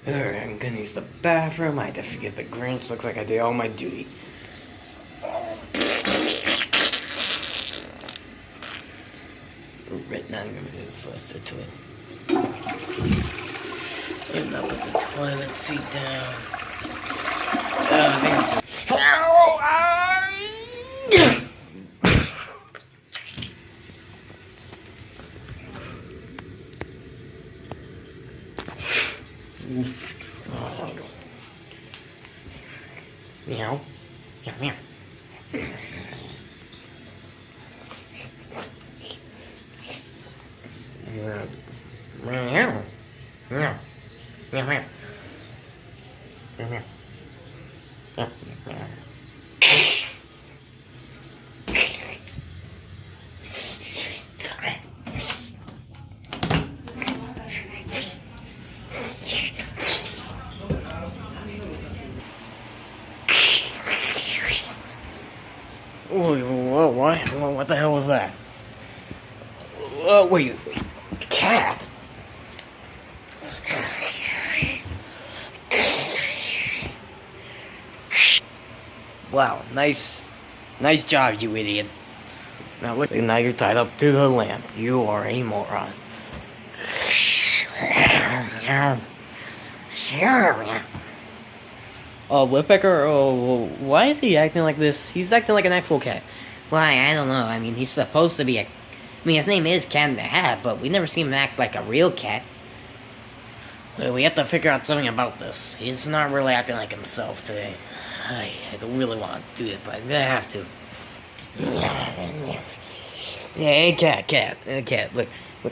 Alright, I'm gonna use the bathroom. I had to forget the Grinch. Looks like I did all my duty. Right now I'm gonna do the fluster to it. And I'll put the toilet seat down. I think I'm just... Ow! Meow. Meow, meow. Meow. Meow. Meow. Meow, meow. Meow, meow. Meow, meow. What the hell was that? Wait, cat? Wow, nice job, you idiot. Now look, now you're tied up to the lamp. You are a moron. Woodpecker, why is he acting like this? He's acting like an actual cat. Why, I don't know. I mean, he's supposed to be I mean, his name is Cat in the Hat, but we never seen him act like a real cat. Well, we have to figure out something about this. He's not really acting like himself today. I don't really want to do it, but I'm gonna have to. Hey, cat. Look,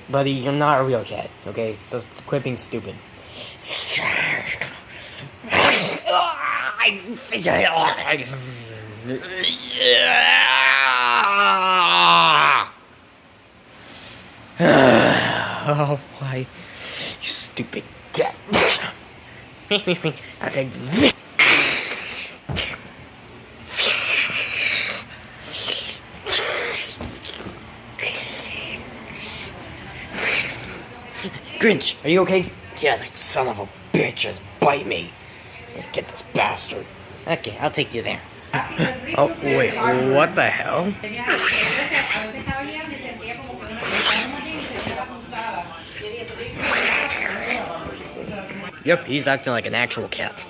buddy, you're not a real cat, okay? So quit being stupid. I think oh, why? You stupid cat. Okay. Grinch, are you okay? Yeah, that son of a bitch just bite me. Let's get this bastard. Okay, I'll take you there. Oh, wait, what the hell? Yep, he's acting like an actual cat.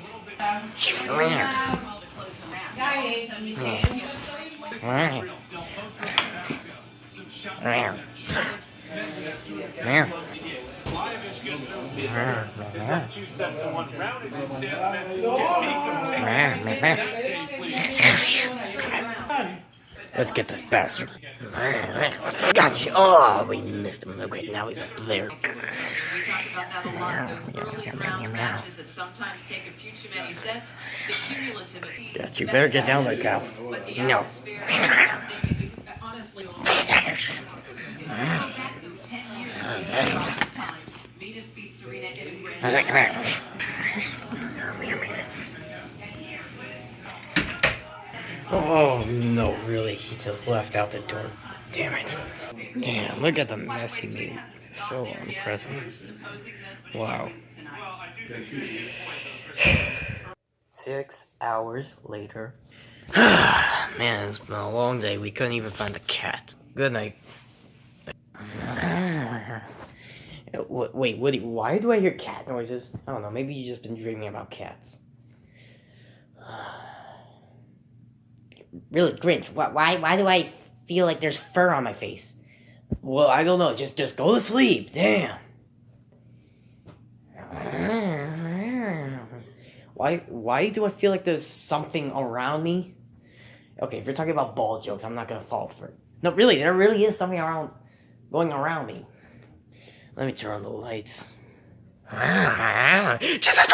Let's get this bastard. Gotcha. Oh, we missed him. Okay, now he's up there. Yes, you better get down there, Cal. No. Oh, no, really, he just left out the door. Damn it. Damn, look at the mess he made. So impressive. Wow. 6 hours later. Man, it's been a long day. We couldn't even find the cat. Good night. Wait, Woody, why do I hear cat noises? I don't know, maybe you've just been dreaming about cats. Really, Grinch, why do I feel like there's fur on my face? Well, I don't know, just go to sleep, damn. Why do I feel like there's something around me? Okay, if you're talking about ball jokes, I'm not gonna fall for it. No, really, there really is something going around me. Let me turn on the lights. Just a